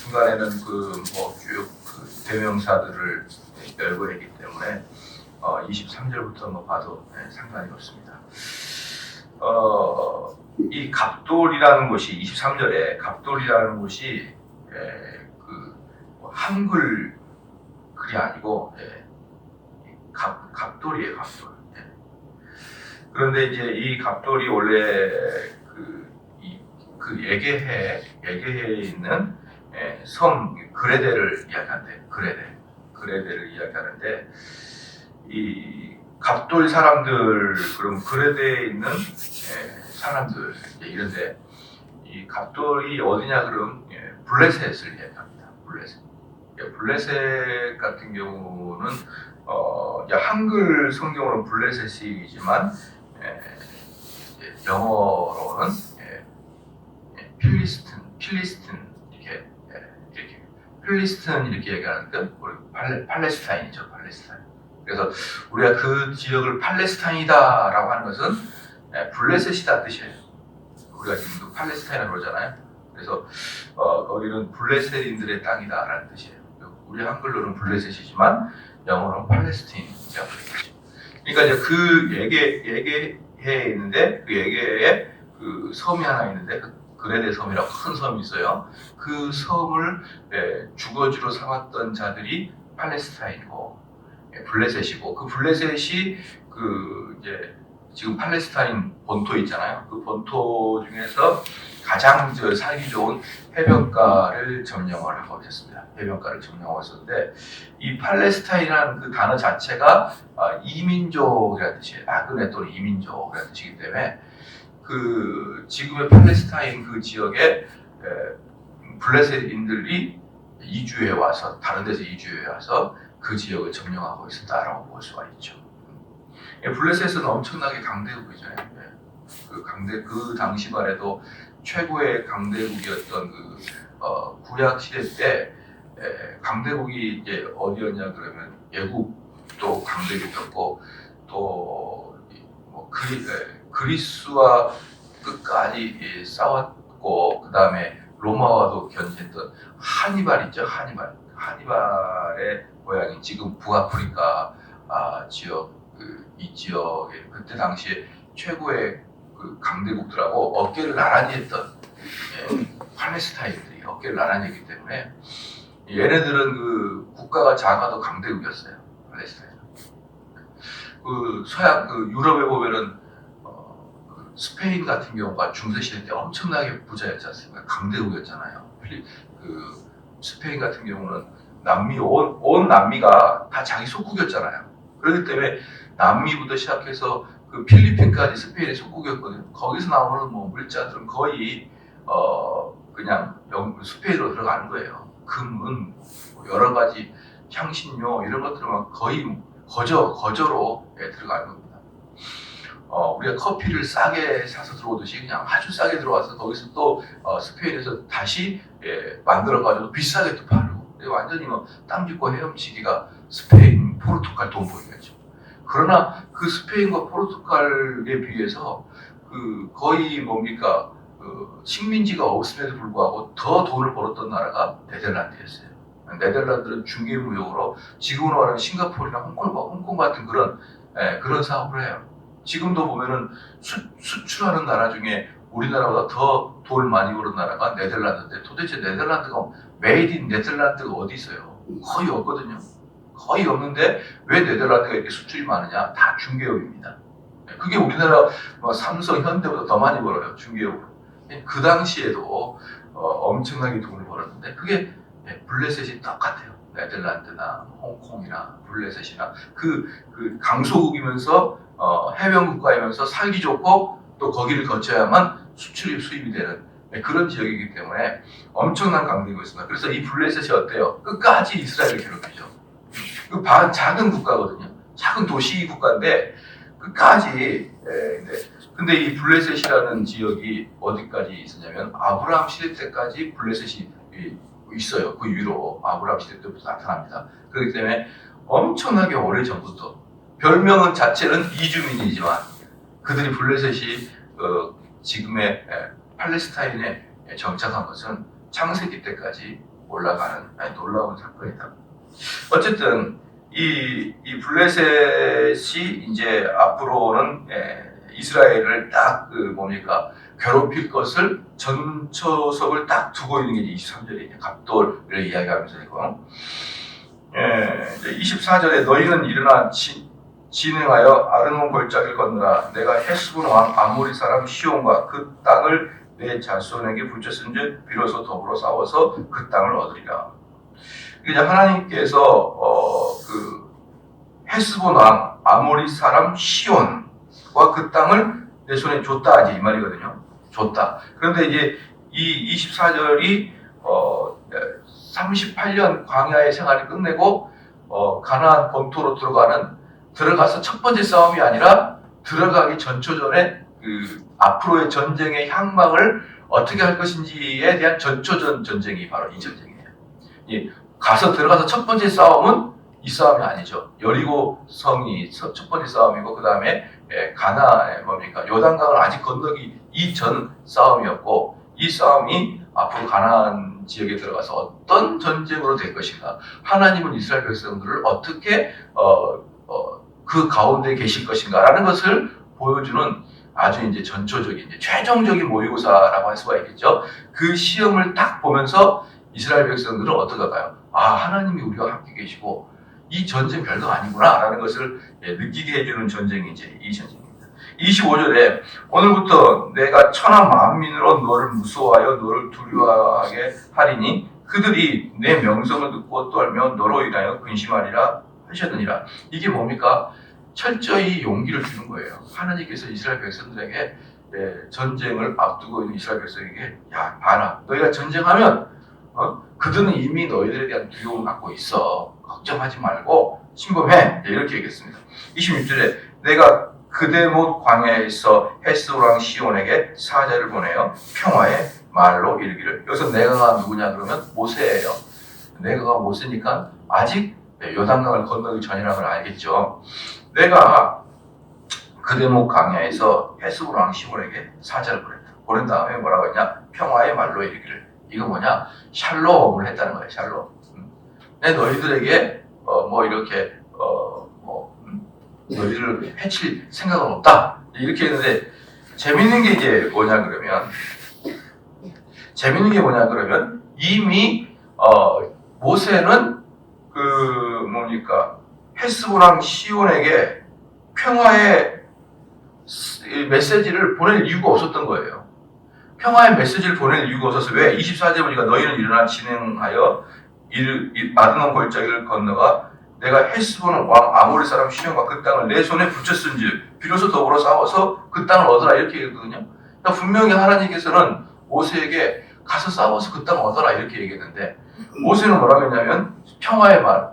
중간에는 쭉 대명사들을 열고 했기 때문에 23절부터 봐도 상관이 없습니다. 이 갑돌이라는 곳이 23절에 갑돌이라는 곳이 한글 글이 아니고 갑돌이에요, 갑돌. 그런데 이제 이 갑돌이 원래 에게해에 있는 섬 그레데를 이야기하는데 그레데를 이야기하는데 이 갑돌 사람들 그럼 그레데에 있는 사람들 이런데 이 갑돌이 어디냐 그럼 블레셋을 이야기합니다. 블레셋 같은 경우는 한글 성경으로는 블레셋이지만 영어로는 필리스틴 이렇게 필리스틴 이렇게 얘기하는데 팔레스타인이죠, 팔레스타인. 그래서 우리가 그 지역을 팔레스타인이다라고 하는 것은 블레셋이다 뜻이에요. 우리가 지금 팔레스타인이라고 그러잖아요. 그래서 거기는 블레셋인들의 땅이다라는 뜻이에요. 우리 한글로는 블레셋이지만 영어로는 팔레스타인이라고 그러죠. 그러니까 이제 그 에게해에 있는데 그 에게해에 그 섬이 하나 있는데 그레데 섬이라고 큰 섬이 있어요. 그 섬을 주거지로 삼았던 자들이 팔레스타인이고 블레셋이고 그 블레셋이 이제 지금 팔레스타인 본토 있잖아요. 그 본토 중에서 가장 살기 좋은 해변가를 점령을 하고 있었습니다. 해변가를 점령하고 있었는데 이 팔레스타인이라는 그 단어 자체가 이민족이라는 뜻이에요. 나그네 또는 이민족이라는 뜻이기 때문에 그 지금의 팔레스타인 그 지역에 블레셋인들이 이주해 와서 다른 데서 이주해 와서 그 지역을 점령하고 있었다라고 볼 수가 있죠. 블레셋은 엄청나게 강대국이잖아요. 그 당시만 해도 최고의 강대국이었던 구약 시대 때 강대국이 이제 어디였냐 그러면 애국도 강대국이었고 또 그리스와 끝까지 싸웠고 그 다음에 로마와도 견제했던 하니발 있죠. 하니발의 고향이 지금 북아프리카 지역 이 지역에 그때 당시에 최고의 강대국들하고 어깨를 나란히 했던 팔레스타인들이 어깨를 나란히 했기 때문에 얘네들은 국가가 작아도 강대국이었어요. 팔레스타인. 서양 유럽에 보면은 스페인 같은 경우가 중세시대 때 엄청나게 부자였지 않습니까? 강대국이었잖아요. 스페인 같은 경우는 온 남미가 다 자기 속국이었잖아요. 그렇기 때문에 남미부터 시작해서 필리핀까지 스페인의 속국이었거든요. 거기서 나오는 물자들은 거의 그냥 스페인으로 들어가는 거예요. 금은 여러 가지 향신료 이런 것들은 거의 거저로 들어가는 겁니다. 우리가 커피를 싸게 사서 들어오듯이 그냥 아주 싸게 들어와서 거기서 또 스페인에서 다시 만들어가지고 비싸게 또 파르고 완전히 땀 짚고 헤엄치기가 스페인, 포르투갈 돈벌이겠죠. 그러나 그 스페인과 포르투갈에 비해서 거의 식민지가 없음에도 불구하고 더 돈을 벌었던 나라가 네덜란드였어요. 네덜란드는 중개무역으로 지금으로 말하면 싱가포르나 홍콩 같은 그런 사업을 해요. 지금도 보면은 수출하는 나라 중에 우리나라보다 더 돈을 많이 버는 나라가 네덜란드인데 도대체 네덜란드가 메이드 인 네덜란드가 어디 있어요? 거의 없거든요. 거의 없는데 왜 네덜란드가 이렇게 수출이 많으냐? 다 중개업입니다. 그게 우리나라 삼성, 현대보다 더 많이 벌어요. 중개업으로. 그 당시에도 엄청나게 돈을 벌었는데 그게 블레셋이 똑같아요. 네덜란드나 홍콩이나 블레셋이나 강소국이면서 해변 국가이면서 살기 좋고 또 거기를 거쳐야만 수입이 되는 그런 지역이기 때문에 엄청난 강대국이 있습니다. 그래서 이 블레셋이 어때요? 끝까지 이스라엘을 괴롭히죠. 작은 국가거든요. 작은 도시 국가인데 끝까지. 근데 이 블레셋이라는 지역이 어디까지 있었냐면 아브라함 시대 때까지 블레셋이 있어요. 그 위로 아브라함 시대 때부터 나타납니다. 그렇기 때문에 엄청나게 오래전부터 별명은 자체는 이주민이지만 그들이 블레셋이 지금의 팔레스타인에 정착한 것은 창세기 때까지 올라가는 놀라운 사건이다. 어쨌든 이 블레셋이 이제 앞으로는 이스라엘을 딱 괴롭힐 것을 전초석을 딱 두고 있는 게 23절에 갑돌을 이야기하면서 있고, 24절에 너희는 일어나 진행하여 아르논 골짜기를 건너라. 내가 헤스본 왕 아모리 사람 시온과 그 땅을 내 자손에게 붙였은즉 비로소 더불어 싸워서 그 땅을 얻으리라. 이제 하나님께서 헤스본 왕 아모리 사람 시온과 그 땅을 내 손에 줬다, 이제 이 말이거든요. 줬다. 그런데 이제 이 24절이 38년 광야의 생활을 끝내고 가나안 본토로 들어가서 첫 번째 싸움이 아니라 들어가기 전초전에 앞으로의 전쟁의 향방을 어떻게 할 것인지에 대한 전초전 전쟁이 바로 이 전쟁이에요. 들어가서 첫 번째 싸움은 이 싸움이 아니죠. 여리고 성이 첫 번째 싸움이고, 그 다음에 요단강을 아직 건너기 이전 싸움이었고, 이 싸움이 앞으로 가나안 지역에 들어가서 어떤 전쟁으로 될 것인가, 하나님은 이스라엘 백성들을 어떻게 그 가운데 계실 것인가라는 것을 보여주는 아주 이제 전초적인, 이제 최종적인 모의고사라고 할 수가 있겠죠. 그 시험을 딱 보면서 이스라엘 백성들은 어떻게 할까요? 하나님이 우리와 함께 계시고 이 전쟁 별거 아니구나라는 것을 느끼게 해주는 전쟁이 이제 이 전쟁입니다. 25절에 오늘부터 내가 천하 만민으로 너를 무서워하여 너를 두려워하게 하리니 그들이 내 명성을 듣고 떨며 너로 인하여 근심하리라 하셨느니라. 이게 뭡니까? 철저히 용기를 주는 거예요. 하나님께서 이스라엘 백성들에게 전쟁을 앞두고 있는 이스라엘 백성에게, 야, 봐라, 너희가 전쟁하면 그들은 이미 너희들에 대한 두려움을 갖고 있어. 걱정하지 말고 침범해. 이렇게 얘기했습니다. 26절에 내가 그대못 광야에서 헤스보랑 시온에게 사자를 보내어 평화의 말로 이르기를. 여기서 내가가 누구냐 그러면 모세예요. 내가가 모세니까 아직 요단강을 건너기 전이라는 걸 알겠죠. 내가 그대목 광야에서 헤스보랑 시온에게 사자를 보냈다. 보낸 다음에 뭐라고 했냐? 평화의 말로 이르기를. 이거 뭐냐? 샬롬을 했다는 거예요. 샬롬. 내 너희들에게 너희를 해칠 생각은 없다. 이렇게 했는데 재밌는 게 이제 뭐냐 그러면 이미 모세는 헤스보랑 시온에게 평화의 메시지를 보낼 이유가 없었던 거예요. 평화의 메시지를 보낼 이유가 없어서, 왜? 24절 보니까 너희는 일어나 진행하여 아르논 골짜기를 건너가 내가 헤스본 왕 아모리 사람 시온과 그 땅을 내 손에 붙였은즉 비로소 더불어 싸워서 그 땅을 얻어라, 이렇게 얘기했거든요. 그러니까 분명히 하나님께서는 모세에게 가서 싸워서 그 땅을 얻어라 이렇게 얘기했는데, 모세는 뭐라고 했냐면 평화의 말,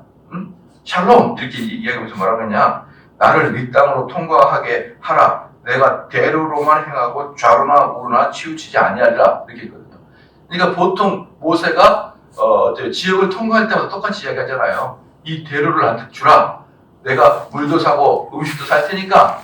샬롬 이렇게 이야기하면서 뭐라고 했냐? 나를 네 땅으로 통과하게 하라. 내가 대로로만 행하고 좌로나 우로나 치우치지 아니하리라, 이렇게 했거든요. 그러니까 보통 모세가 지역을 통과할 때마다 똑같이 이야기하잖아요. 이 대로를 나한테 주라. 내가 물도 사고 음식도 살 테니까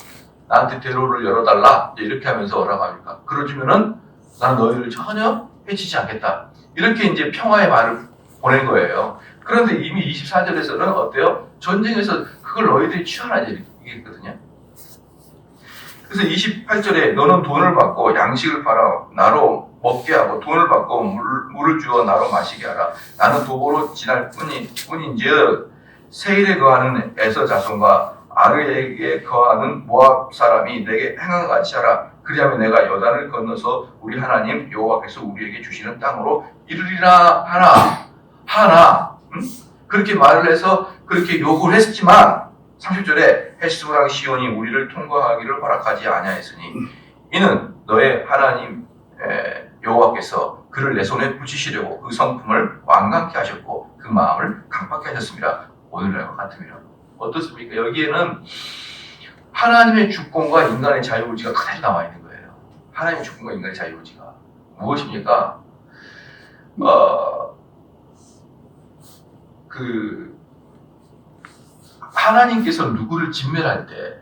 나한테 대로를 열어달라. 이렇게 하면서 뭐라고 합니까? 그러주면은 나는 너희를 전혀 해치지 않겠다. 이렇게 이제 평화의 말을 보낸 거예요. 그런데 이미 24절에서는 어때요? 전쟁에서 그걸 너희들이 취하라, 이렇게 얘기했거든요. 그래서 28절에 너는 돈을 받고 양식을 팔아 나로 먹게 하고 돈을 받고 물을 주어 나로 마시게 하라. 나는 도보로 지날 뿐인즉 세일에 거하는 에서 자손과 아르에게 거하는 모압 사람이 내게 행한 같이 하라. 그리하면 내가 요단을 건너서 우리 하나님 여호와께서 우리에게 주시는 땅으로 이르리라 하나. 그렇게 말을 해서 그렇게 요구를 했지만 30절에 헤스보랑 시온이 우리를 통과하기를 허락하지 아니하였으니 이는 너의 하나님 여호와께서 그를 내 손에 붙이시려고 그 성품을 완강케 하셨고 그 마음을 강팍케 하셨습니다. 오늘날과 같음이라. 어떻습니까? 여기에는 하나님의 주권과 인간의 자유의지가 그대로 나와 있는 거예요. 하나님의 주권과 인간의 자유의지가 무엇입니까? 하나님께서 누구를 진멸할 때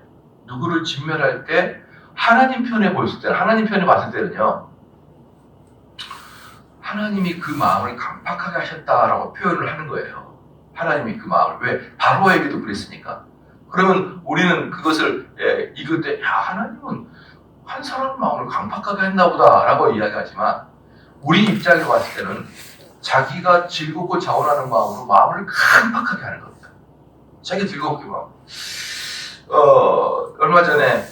하나님 편에 봤을 때는요, 하나님이 그 마음을 강팍하게 하셨다라고 표현을 하는 거예요. 하나님이 그 마음을. 왜? 바로에게도 그랬으니까. 그러면 우리는 그것을 읽을 때 하나님은 한 사람 마음을 강팍하게 했나 보다라고 이야기하지만 우리 입장에 봤을 때는 자기가 즐겁고 자원하는 마음으로 마음을 강팍하게 하는 겁니다. 자기 즐겁게 마음. 얼마 전에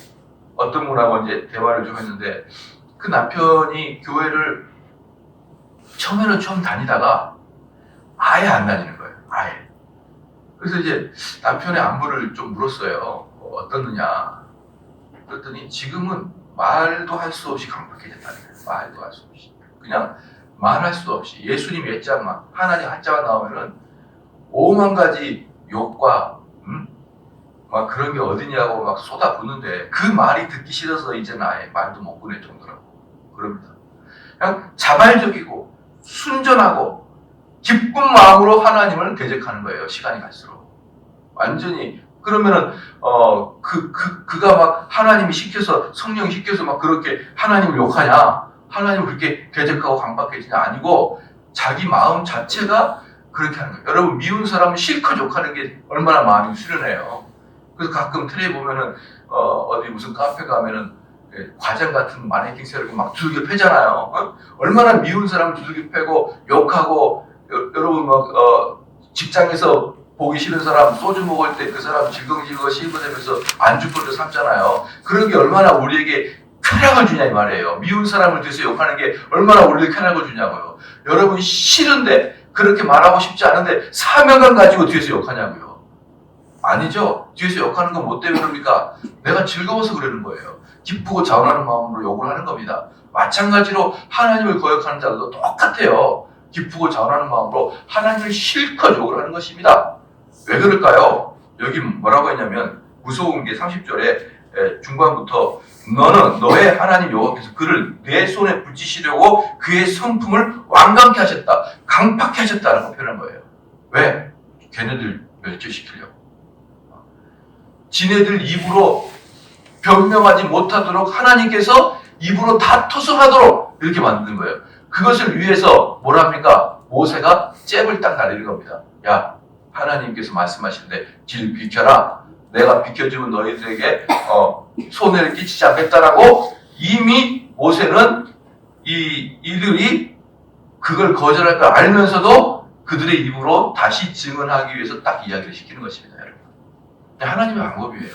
어떤 분하고 이제 대화를 좀 했는데 그 남편이 교회를 처음에는 좀 다니다가 아예 안 다니는 거예요. 아예. 그래서 이제 남편의 안부를 좀 물었어요. 어떻느냐. 그랬더니 지금은 말도 할 수 없이 강팍해졌다는 거예요. 말도 할 수 없이. 그냥 말할 수 없이. 예수님 옛자만, 하나님 한자가 나오면은 오만 가지 욕과 막 그런 게 어디냐고 막 쏟아붓는데 그 말이 듣기 싫어서 이제는 아예 말도 못 꺼낼 정도라고 그럽니다. 그냥 자발적이고 순전하고 기쁜 마음으로 하나님을 대적하는 거예요. 시간이 갈수록. 완전히. 그러면은, 그가 막 하나님이 시켜서, 성령이 시켜서 막 그렇게 하나님을 욕하냐? 하나님을 그렇게 대적하고 강박해지냐? 아니고, 자기 마음 자체가 그렇게 하는 거예요. 여러분, 미운 사람은 실컷 욕하는 게 얼마나 마음이 수련해요. 그래서 가끔 틀에 보면은, 어디 무슨 카페 가면은, 과장 같은 마네킹 세력이 막 두들겨 패잖아요. 얼마나 미운 사람을 두들겨 패고, 욕하고, 여러분 막, 직장에서 보기 싫은 사람 소주 먹을 때 그 사람 질겅질겅 씹어대면서 안주거리로 삼잖아요. 그런 게 얼마나 우리에게 쾌락을 주냐 이 말이에요. 미운 사람을 뒤에서 욕하는 게 얼마나 우리에게 쾌락을 주냐고요. 여러분 싫은데 그렇게 말하고 싶지 않은데 사명감 가지고 뒤에서 욕하냐고요. 아니죠. 뒤에서 욕하는 건 뭐 때문에 그럽니까? 내가 즐거워서 그러는 거예요. 기쁘고 자원하는 마음으로 욕을 하는 겁니다. 마찬가지로 하나님을 거역하는 자들도 똑같아요. 기쁘고 자원하는 마음으로 하나님을 실컷 욕을 하는 것입니다. 왜 그럴까요? 여기 뭐라고 했냐면 무서운 게 30절에 중반부터 너는 너의 하나님 여호와께서 그를 내 손에 붙이시려고 그의 성품을 완강케 하셨다. 강팍케 하셨다라고 표현한 거예요. 왜? 걔네들 멸절시키려고. 지네들 입으로 변명하지 못하도록 하나님께서 입으로 다 토설하도록 이렇게 만든 거예요. 그것을 위해서 뭐랍니까? 모세가 잽을 딱 날리는 겁니다. 야, 하나님께서 말씀하시는데 길 비켜라. 내가 비켜주면 너희들에게 손해를 끼치지 않겠다라고 이미 모세는 이들이 그걸 거절할 걸 알면서도 그들의 입으로 다시 증언하기 위해서 딱 이야기를 시키는 것입니다. 여러분. 하나님의 방법이에요.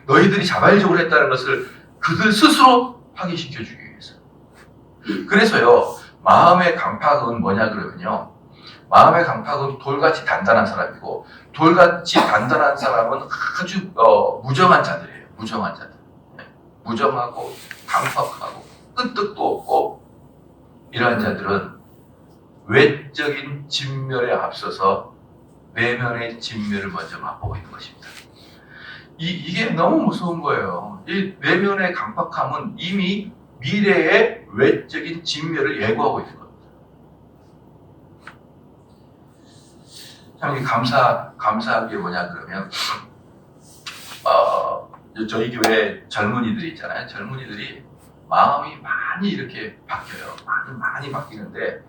너희들이 자발적으로 했다는 것을 그들 스스로 확인시켜주기 위해서. 그래서요, 마음의 강팍은 뭐냐 그러면요. 마음의 강팍은 돌같이 단단한 사람이고, 돌같이 단단한 사람은 아주 무정한 자들이에요. 무정한 자들. 무정하고 강팍하고 끄떡도 없고 이러한 자들은 외적인 진멸에 앞서서 내면의 진멸을 먼저 맛보고 있는 것입니다. 이게 너무 무서운 거예요. 이 내면의 강팍함은 이미 미래의 외적인 진멸을 예고하고 있는 겁니다. 참 감사한 게 뭐냐 그러면 저희 교회 젊은이들이 있잖아요. 젊은이들이 마음이 많이 이렇게 바뀌어요. 많이 바뀌는데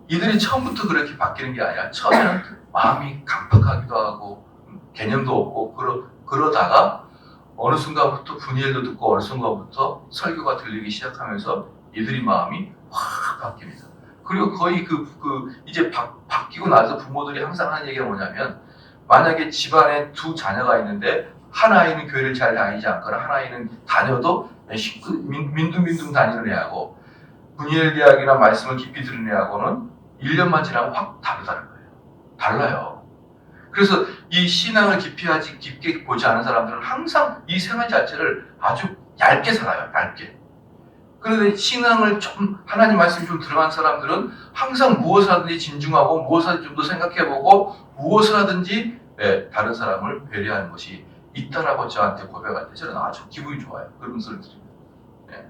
이들이 처음부터 그렇게 바뀌는 게 아니라 처음에는 마음이 강팍하기도 하고 개념도 없고 그러다가 어느 순간부터 분열도 듣고 어느 순간부터 설교가 들리기 시작하면서 이들이 마음이 확 바뀝니다. 그리고 거의 이제 바뀌고 나서 부모들이 항상 하는 얘기가 뭐냐면 만약에 집안에 두 자녀가 있는데 한 아이는 교회를 잘 다니지 않거나 한 아이는 다녀도 민둥민둥 다니는 애하고 분열대학이나 말씀을 깊이 들은 애하고는 1년만 지나면 확 다르다는 거예요. 달라요. 그래서 이 신앙을 깊게 보지 않은 사람들은 항상 이 생활 자체를 아주 얇게 살아요. 얇게. 그런데 신앙을 좀 하나님 말씀이 좀 들어간 사람들은 항상 무엇을 하든지 진중하고 무엇을 하든지 좀 더 생각해보고 무엇을 하든지 다른 사람을 배려하는 것이 있다라고 저한테 고백할 때 저는 아주 기분이 좋아요. 그런 소리를 드립니다. 네.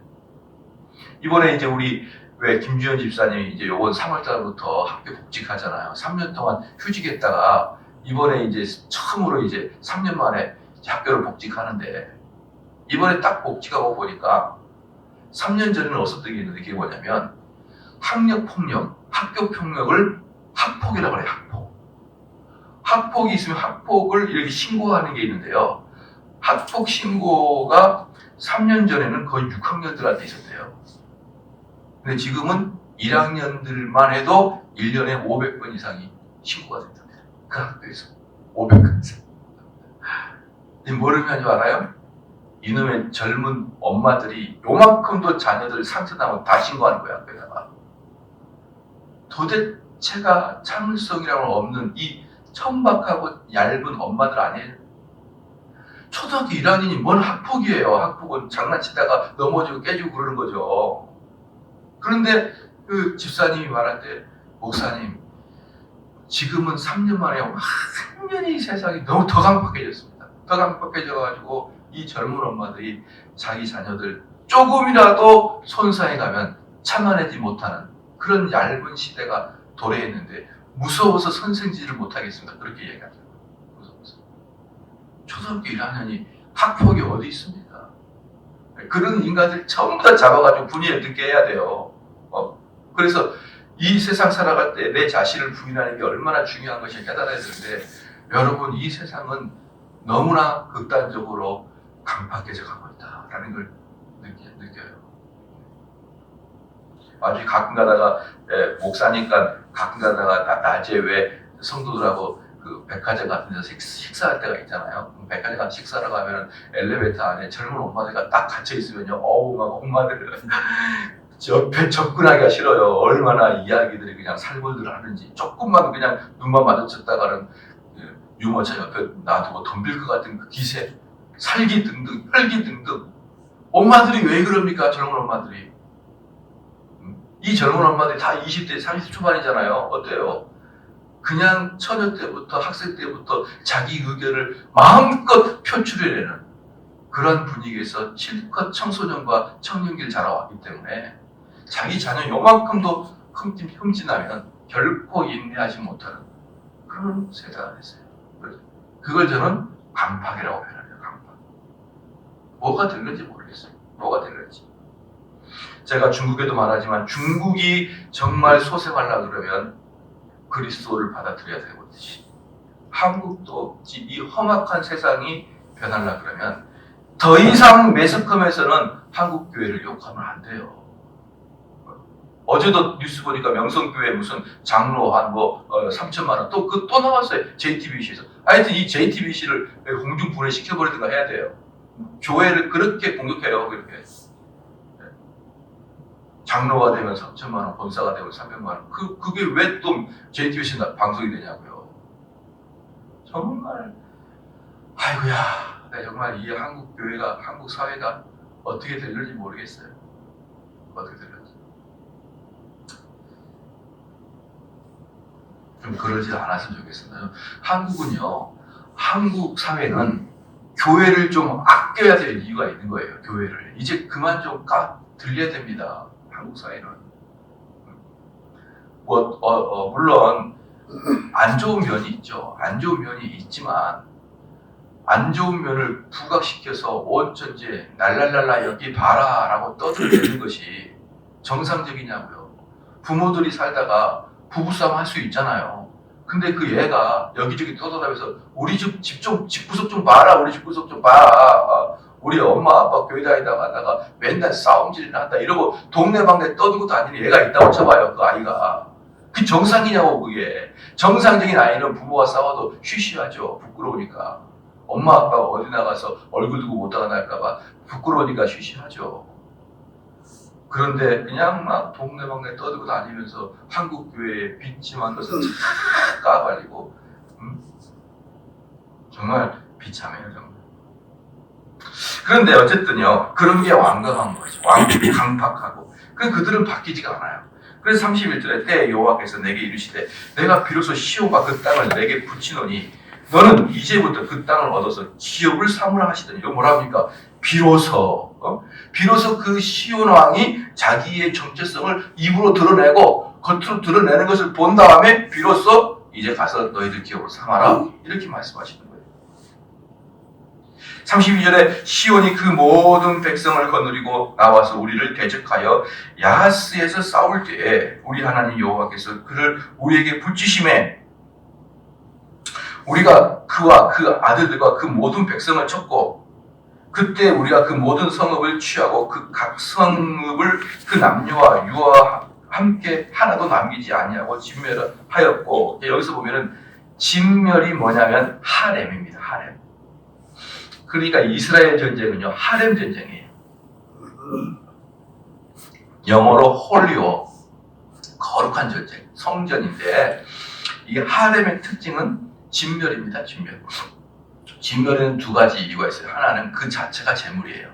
이번에 이제 우리 왜 김주현 집사님이 이제 요번 3월달부터 학교 복직하잖아요. 3년 동안 휴직했다가 이번에 이제 처음으로 이제 3년 만에 학교를 복직하는데 이번에 딱 복직하고 보니까 3년 전에는 없었던 게 있는데 그게 뭐냐면 학력폭력, 학교폭력을 학폭이라고 해요. 학폭이 있으면 학폭을 이렇게 신고하는 게 있는데요. 학폭 신고가 3년 전에는 거의 6학년들한테 있었대요. 근데 지금은 1학년들만 해도 1년에 500건 이상이 신고가 된다고 해요. 그 학교에서 500건 이상. 이 뭐를 의미하는지 알아요? 이놈의 젊은 엄마들이 요만큼도 자녀들 상처나면 다 신고하는 거야, 학교에다가. 도대체가 참을성이라고 없는 이 천박하고 얇은 엄마들 아니에요? 초등학교 1학년이 뭔 학폭이에요. 학폭은 장난치다가 넘어지고 깨지고 그러는 거죠. 그런데 그 집사님이 말할 때, 목사님, 지금은 3년 만에 완전히 세상이 너무 더 강팍해졌습니다. 더 강팍해져가지고 이 젊은 엄마들이 자기 자녀들 조금이라도 손상해 가면 참아내지 못하는 그런 얇은 시대가 도래했는데 무서워서 선생질을 못하겠습니다. 그렇게 얘기하더라고요. 무서워서. 초등학교 1학년이 학폭이 어디 있습니까? 그런 인간들 전부 다 잡아가지고 분이에 듣게 해야 돼요. 그래서 이 세상 살아갈 때 내 자신을 부인하는 게 얼마나 중요한 것이 깨달아야 되는데, 여러분, 이 세상은 너무나 극단적으로 강팍해져 가고 있다라는 걸 느껴요. 아주 가끔 가다가 목사니까 가끔 가다가 낮에 왜 성도들하고 그 백화점 같은 데서 식사할 때가 있잖아요. 백화점 가서 식사를 가면 엘리베이터 안에 젊은 엄마들이 딱 갇혀 있으면요, 어우, 막 엄마들 옆에 접근하기가 싫어요. 얼마나 이야기들이 그냥 살벌들 하는지. 조금만 그냥 눈만 마주쳤다가는 유모차 옆에 놔두고 덤빌 것 같은 그 기세, 살기 등등, 혈기 등등. 엄마들이 왜 그럽니까? 젊은 엄마들이. 이 젊은 엄마들이 다 20대, 30대 초반이잖아요. 어때요? 그냥 처녀 때부터, 학생 때부터 자기 의견을 마음껏 표출해내는 그런 분위기에서 실컷 청소년과 청년기를 자라왔기 때문에 자기 자녀 요만큼도 흠집나면 결코 인내하지 못하는 그런 세대가 됐어요. 그걸 저는 강팍이라고 표현해요. 강팍. 뭐가 될는지 모르겠어요. 뭐가 될는지. 제가 중국에도 말하지만 중국이 정말 소생하려고 그러면 그리스도를 받아들여야 되듯이 한국도 이 험악한 세상이 변하려고 그러면 더 이상 매스컴에서는 한국 교회를 욕하면 안 돼요. 어제도 뉴스 보니까 명성교회 무슨 장로 한 3천만 원 또 나왔어요. JTBC에서. 하여튼 이 JTBC를 공중 분해시켜버리든가 해야 돼요. 교회를 그렇게 공격해요. 그렇게. 장로가 되면 3천만 원, 권사가 되면 300만 원. 그게 왜 또 JTBC 방송이 되냐고요. 정말 아이고야, 정말 이 한국 교회가, 한국 사회가 어떻게 될는지 모르겠어요. 어떻게 될는지. 좀 그러지 않았으면 좋겠습니다. 한국은요, 한국 사회는 교회를 좀 아껴야 될 이유가 있는 거예요. 교회를 이제 그만 좀 들려야 됩니다. 한국 사회는. 물론 안 좋은 면이 있죠. 안 좋은 면이 있지만 안 좋은 면을 부각시켜서 온천지에 날랄랄라 여기 봐라 라고 떠들어대는 것이 정상적이냐고요. 부모들이 살다가 부부싸움 할 수 있잖아요. 근데 그 얘가 여기저기 떠돌아다니면서 우리 집 구석 좀 봐라, 우리 집 구석 좀 봐. 우리 엄마 아빠 교회 다니다가 맨날 싸움질이나 한다 이러고 동네방네 떠들고 다니는 얘가 있다고 쳐봐요. 그 아이가. 그 정상이냐고. 그게. 정상적인 아이는 부모가 싸워도 쉬쉬하죠. 부끄러우니까. 엄마 아빠가 어디 나가서 얼굴 두고 못 나갈까봐 부끄러우니까 쉬쉬하죠. 그런데 그냥 막 동네방네 떠들고 다니면서 한국 교회에 빈침한 것을 다 까발리고, 정말 비참해요, 정말. 그런데 어쨌든요, 그런 게 완강한 거죠. 강팍하고. 그들은 바뀌지가 않아요. 그래서 31절에 때 여호와께서 내게 이르시되 내가 비로소 시온과 그 땅을 내게 붙이노니 너는 이제부터 그 땅을 얻어서 기업을 삼으라 하시더니. 이거 뭐라 합니까? 비로소 그 시온 왕이 자기의 정체성을 입으로 드러내고 겉으로 드러내는 것을 본 다음에 비로소 이제 가서 너희들 기업을 삼아라 이렇게 말씀하시는 거예요. 32절에 시온이 그 모든 백성을 거느리고 나와서 우리를 대적하여 야하스에서 싸울 때에 우리 하나님 여호와께서 그를 우리에게 붙이심에 우리가 그와 그 아들들과 그 모든 백성을 쳤고 그때 우리가 그 모든 성읍을 취하고 그 각 성읍을 그 남녀와 유아와 함께 하나도 남기지 아니하고 진멸하였고 여기서 보면은 진멸이 뭐냐면 하렘입니다. 하렘. 그러니까 이스라엘 전쟁은요 하렘 전쟁이에요. 영어로 홀리워 거룩한 전쟁 성전인데 이 하렘의 특징은 진멸입니다. 진멸. 진멸에는 두 가지 이유가 있어요. 하나는 그 자체가 제물이에요.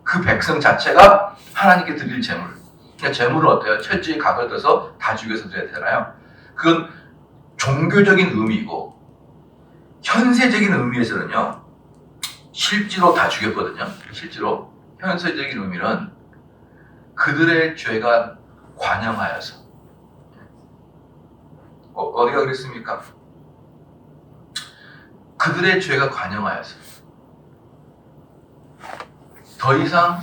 그 백성 자체가 하나님께 드릴 제물. 그러니까 제물은 어때요? 철저히 각을 떠서 다 죽여서 드려야 되잖아요. 그건 종교적인 의미고 현세적인 의미에서는요. 실제로 다 죽였거든요. 실제로 현세적인 의미는 그들의 죄가 관영하여서 어디가 그랬습니까? 그들의 죄가 관영하여서 더 이상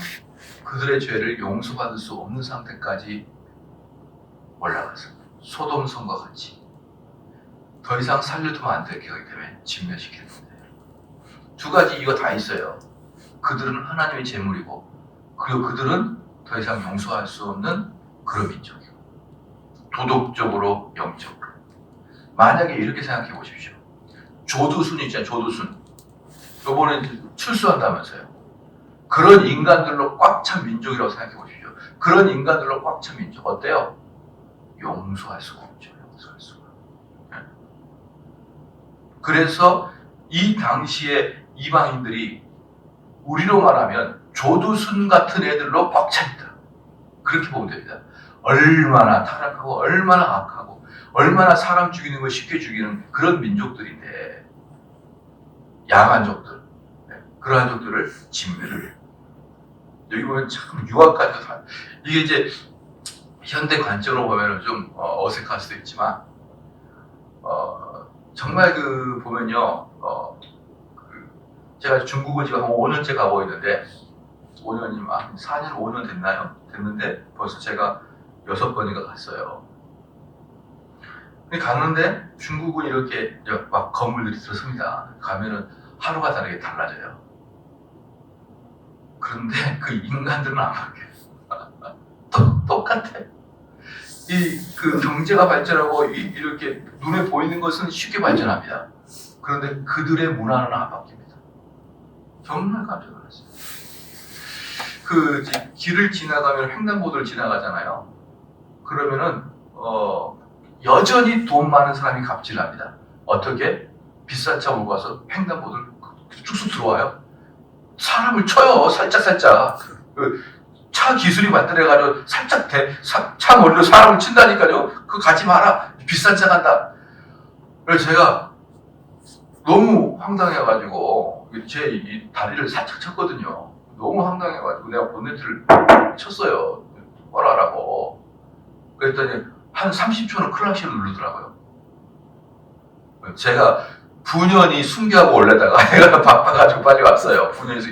그들의 죄를 용서받을 수 없는 상태까지 올라가서 소돔 성과 같이 더 이상 살려두면 안 되기 때문에 진멸시키는 겁니다. 두 가지 이유가 다 있어요. 그들은 하나님의 제물이고 그리고 그들은 더 이상 용서할 수 없는 그런 민족이고 도덕적으로 영적으로 만약에 이렇게 생각해 보십시오. 조두순 있잖아요. 조두순 요번에 출소한다면서요. 그런 인간들로 꽉 찬 민족이라고 생각해 보십시오. 그런 인간들로 꽉 찬 민족 어때요? 용서할 수가 없죠. 용서할 수가. 그래서 이 당시에 이방인들이 우리로 말하면 조두순 같은 애들로 꽉 찹니다. 그렇게 보면 됩니다. 얼마나 타락하고 얼마나 악하고 얼마나 사람 죽이는 걸 쉽게 죽이는 그런 민족들인데 야만족들 그러한 족들을 진멸을 여기 보면 참 유학까지 이게 이제 현대 관점으로 보면 좀 어색할 수도 있지만 정말 그 보면요 제가 중국을 지금 한 5년째 가고 있는데 5년이 한 4년 5년 됐나요? 됐는데 벌써 제가 6번인가 갔어요. 갔는데 중국은 이렇게 막 건물들이 들어섭니다. 가면은 하루가 다르게 달라져요. 그런데 그 인간들은 안 바뀌어요. 똑같아. 그 경제가 발전하고 이렇게 눈에 보이는 것은 쉽게 발전합니다. 그런데 그들의 문화는 안 바뀝니다. 정말 깜짝 놀랐어요. 그 길을 지나가면 횡단보도를 지나가잖아요. 그러면은 여전히 돈 많은 사람이 갑질합니다. 어떻게? 비싼 차 몰고 와서 횡단보도를 쭉쭉 들어와요. 사람을 쳐요. 살짝. 차 기술이 발달해가지고 살짝 차 머리로 사람을 친다니까요. 그거 가지 마라. 비싼 차 간다. 그래서 제가 너무 황당해가지고 제 이 다리를 살짝 쳤거든요. 너무 황당해가지고 내가 본네트를 쳤어요. 뭐라 하라고. 그랬더니 한 30초는 클락션을 누르더라고요. 제가 분연히 순교하고 올래다가 애가 바빠가지고 빨리 왔어요. 분연히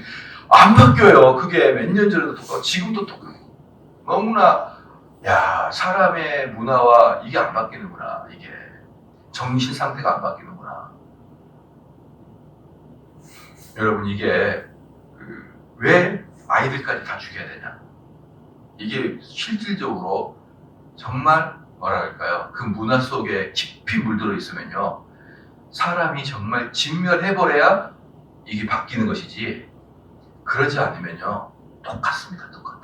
안 바뀌어요. 그게 몇 년 전에도 똑같고 지금도 똑같고 너무나 사람의 문화와 이게 안 바뀌는구나. 이게 정신 상태가 안 바뀌는구나. 여러분 이게 왜 아이들까지 다 죽여야 되냐? 이게 실질적으로 정말 뭐랄까요? 그 문화 속에 깊이 물들어 있으면요. 사람이 정말 진멸해버려야 이게 바뀌는 것이지 그러지 않으면요. 똑같습니다. 똑같아.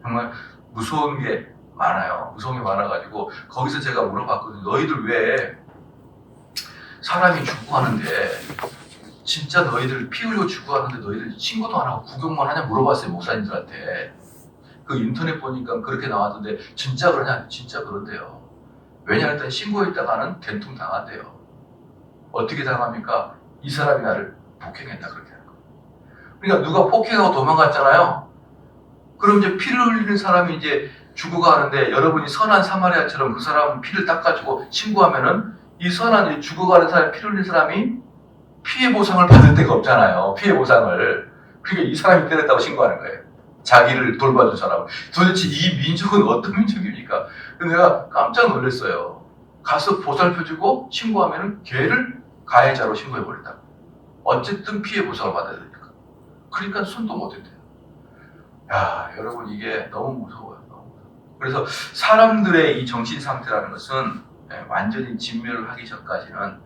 정말 무서운 게 많아요. 무서운 게 많아가지고 거기서 제가 물어봤거든요. 너희들 왜 사람이 죽고 하는데 진짜 너희들 피 흘리고 죽고 하는데 너희들 친구도 안 하고 구경만 하냐 물어봤어요. 목사님들한테. 그 인터넷 보니까 그렇게 나왔는데 진짜 그러냐? 진짜 그런데요. 왜냐하면 신고했다가는 된통 당한대요. 어떻게 당합니까? 이 사람이 나를 폭행했다 그렇게 하는 거예요. 그러니까 누가 폭행하고 도망갔잖아요. 그럼 이제 피를 흘리는 사람이 이제 죽어가는데 여러분이 선한 사마리아처럼 그 사람 피를 닦아주고 신고하면은 이 선한 죽어가는 사람 피를 흘리는 사람이 피해 보상을 받을 데가 없잖아요. 피해 보상을. 그러니까 이 사람이 때렸다고 신고하는 거예요. 자기를 돌봐준 사람. 도대체 이 민족은 어떤 민족입니까? 근데 내가 깜짝 놀랐어요. 가서 보살펴주고 신고하면은 걔를 가해자로 신고해버린다. 어쨌든 피해 보상을 받아야 되니까. 그러니까 손도 못 댔대요. 야, 여러분 이게 너무 무서워요. 너무 무서워요. 그래서 사람들의 이 정신 상태라는 것은 완전히 진멸을 하기 전까지는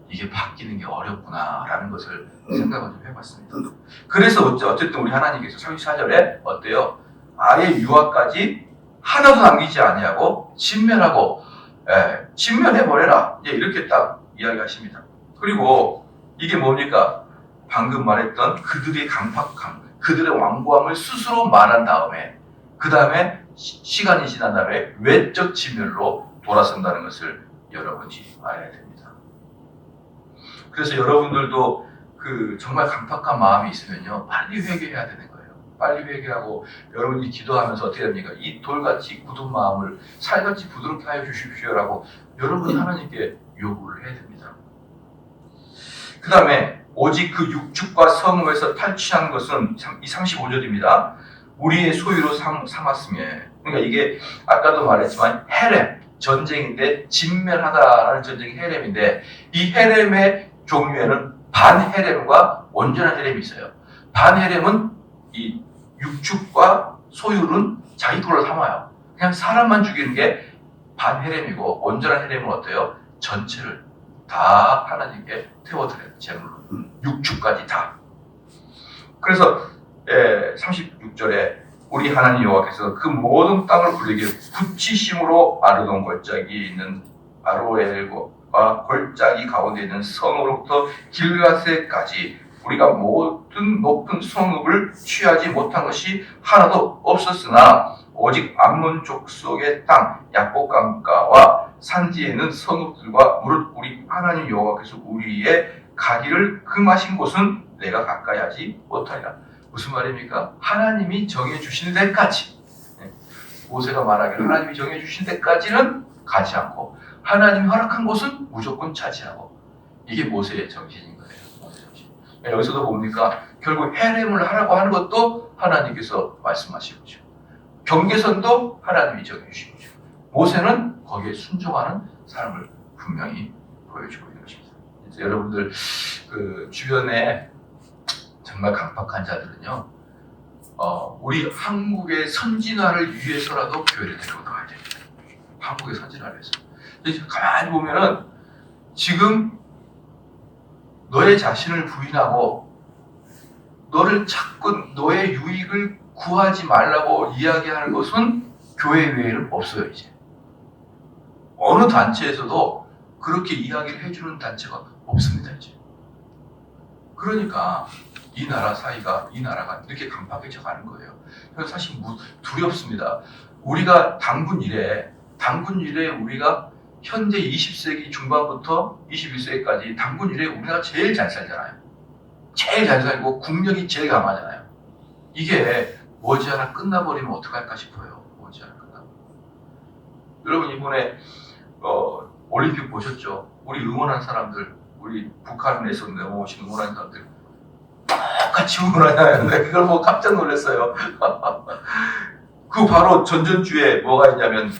이게 바뀌는 게 어렵구나라는 것을 생각을 좀 해봤습니다. 그래서 어쨌든 우리 하나님께서 34절에 어때요? 아예 유아까지 하나도 남기지 아니하고 진멸하고 진멸해버려라. 이렇게 딱 이야기하십니다. 그리고 이게 뭡니까? 방금 말했던 그들의 강팍함, 그들의 완고함을 스스로 말한 다음에 그 다음에 시간이 지난 다음에 외적 진멸로 돌아선다는 것을 여러분이 알아야 됩니다. 그래서 여러분들도 그 정말 강팍한 마음이 있으면요, 빨리 회개해야 되는 거예요. 빨리 회개하고 여러분이 기도하면서 어떻게 됩니까? 이 돌같이 굳은 마음을 살같이 부드럽게 하여 주십시오라고 여러분이 하나님께 요구를 해야 됩니다. 그 다음에 오직 그 육축과 성읍에서 탈취한 것은 이 35절입니다. 우리의 소유로 삼았으며, 그러니까 이게 아까도 말했지만 헤렘, 전쟁인데 진멸하다라는 전쟁이 헤렘인데 이 헤렘의 종류에는 반헤렘과 온전한 헤렘이 있어요. 반헤렘은 이 육축과 소유는 자기 걸로 삼아요. 그냥 사람만 죽이는 게 반헤렘이고 온전한 헤렘은 어때요? 전체를 다 하나님께 태워드려요. 제물로. 육축까지 다. 그래서 36절에 우리 하나님 여호와께서 그 모든 땅을 우리에게 붙이심으로 아르돈 골짜기에 있는 아로엘과 골짜기 가운데 있는 성으로부터 길가세까지 우리가 모든 높은 성읍을 취하지 못한 것이 하나도 없었으나 오직 암몬 족속의 땅 약복강가와 산지에 있는 성읍들과 무릇 우리 하나님 여호와께서 우리의 가기를 금하신 곳은 내가 가까이 하지 못하리라. 무슨 말입니까? 하나님이 정해주신 데까지, 모세가 말하기를 하나님이 정해주신 데까지는 가지 않고 하나님이 허락한 곳은 무조건 차지하고, 이게 모세의 정신인 거예요. 모세의 정신. 여기서도 봅니까? 결국 헤렘을 하라고 하는 것도 하나님께서 말씀하신 거죠. 경계선도 하나님이 정해주신 거죠. 모세는 거기에 순종하는 사람을 분명히 보여주고 있는 것입니다. 그래서 여러분들 그 주변에 정말 강팍한 자들은요, 우리 한국의 선진화를 위해서라도 교회를 데리고 나와야 됩니다. 한국의 선진화를 위해서. 가만히 보면은 지금 너의 자신을 부인하고 너를 찾고 너의 유익을 구하지 말라고 이야기하는 것은 교회 외에는 없어요. 이제 어느 단체에서도 그렇게 이야기를 해주는 단체가 없습니다. 이제. 그러니까 이 나라가 이렇게 강팍해져 가는 거예요. 그래서 사실 두렵습니다. 우리가 당군 이래 우리가 현재 20세기 중반부터 21세기까지 당군 이래 우리가 제일 잘 살잖아요. 제일 잘 살고 국력이 제일 강하잖아요. 이게 머지않아 끝나버리면 어떡할까 싶어요. 머지않아 끝나버리면. 여러분 이번에 올림픽 보셨죠? 우리 응원한 사람들, 우리 북한에서 넘어오신 응원한 사람들 똑같이 응원하잖아요. 그걸 보고 깜짝 놀랐어요. 그 바로 전전주에 뭐가 있냐면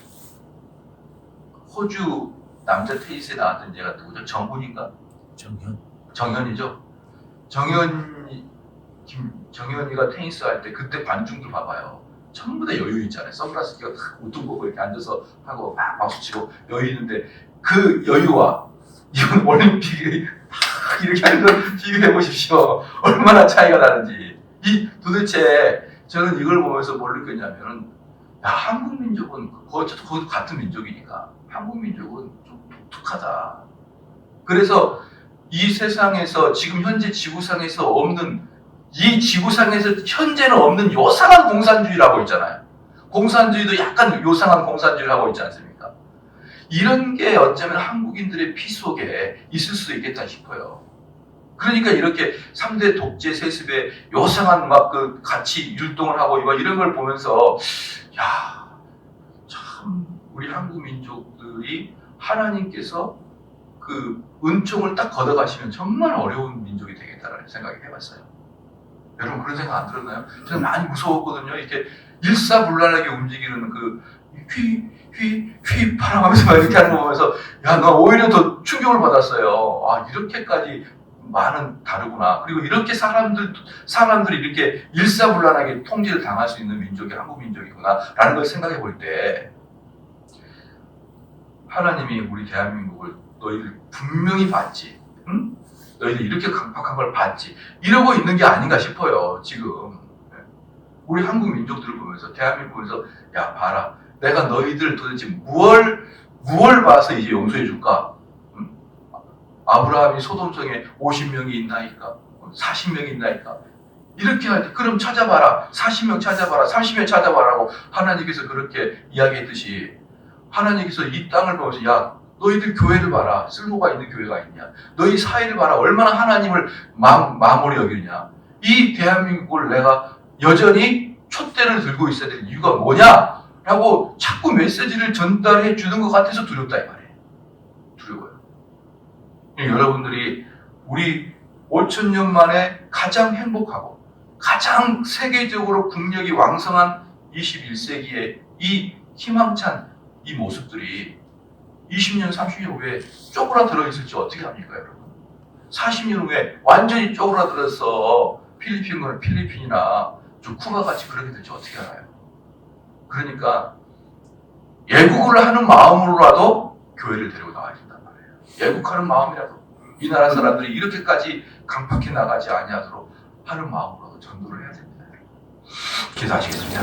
호주 남자 테니스에 나왔던 얘가 누구죠? 정훈인가? 정현이죠. 정현이가 테니스 할 때 그때 관중들 봐봐요. 전부 다 여유 있잖아요. 선글라스 끼고 우뚝 보고 이렇게 앉아서 하고 막 박수치고 여유 있는데 그 여유와 이번 올림픽이 이렇게 하는 걸 비교해 보십시오. 얼마나 차이가 나는지. 도대체 저는 이걸 보면서 뭘 느꼈냐면은, 한국 민족은 거기도 같은 민족이니까 한국 민족은 좀 독특하다. 그래서 이 세상에서 지금 현재 지구상에서 없는, 이 지구상에서 현재는 없는 요상한 공산주의라고 있잖아요. 공산주의도 약간 요상한 공산주의를 하고 있지 않습니까? 이런 게 어쩌면 한국인들의 피 속에 있을 수 있겠다 싶어요. 그러니까 이렇게 3대 독재 세습에 요상한 그 같이 율동을 하고 이런 걸 보면서, 참 우리 한국 민족들이 하나님께서 그 은총을 딱 걷어가시면 정말 어려운 민족이 되겠다라는 생각을 해봤어요. 여러분 그런 생각 안 들었나요? 저는 많이 무서웠거든요. 이렇게 일사불란하게 움직이는 그 휘 바람하면서 막 이렇게 하는 거 보면서 야, 나 오히려 더 충격을 받았어요. 아, 이렇게까지 많은 다르구나. 그리고 이렇게 사람들이 이렇게 일사불란하게 통제를 당할 수 있는 민족이 한국 민족이구나라는 걸 생각해 볼 때 하나님이 우리 대한민국을 너희들 분명히 봤지. 응? 너희들 이렇게 강팍한 걸 봤지. 이러고 있는 게 아닌가 싶어요. 지금 우리 한국 민족들을 보면서 대한민국을 보면서 야 봐라. 내가 너희들 도대체 무얼 봐서 이제 용서해 줄까? 응? 아브라함이 소돔성에 50명이 있나이까? 40명이 있나이까? 이렇게 할 때 그럼 찾아봐라. 40명 찾아봐라. 30명 찾아봐라고 하나님께서 그렇게 이야기했듯이 하나님께서 이 땅을 보면서 야 너희들 교회를 봐라. 쓸모가 있는 교회가 있냐. 너희 사회를 봐라. 얼마나 하나님을 마무리 여기냐. 이 대한민국을 내가 여전히 촛대를 들고 있어야 될 이유가 뭐냐? 라고 자꾸 메시지를 전달해 주는 것 같아서 두렵다 이 말이에요. 두려워요. 여러분들이 우리 5,000년 만에 가장 행복하고 가장 세계적으로 국력이 왕성한 21세기의 이 희망찬 이 모습들이 20년, 30년 후에 쪼그라들어 있을지 어떻게 합니까, 여러분? 40년 후에 완전히 쪼그라들어서 필리핀이나 좀 쿠바 같이 그렇게 될지 어떻게 알아요? 그러니까 예국을 하는 마음으로라도 교회를 데리고 나와야 된단 말이에요. 예국하는 마음이라도 이 나라 사람들이 이렇게까지 강팍해 나가지 아니하도록 하는 마음으로도 전도를 해야 됩니다. 기도하시겠습니다.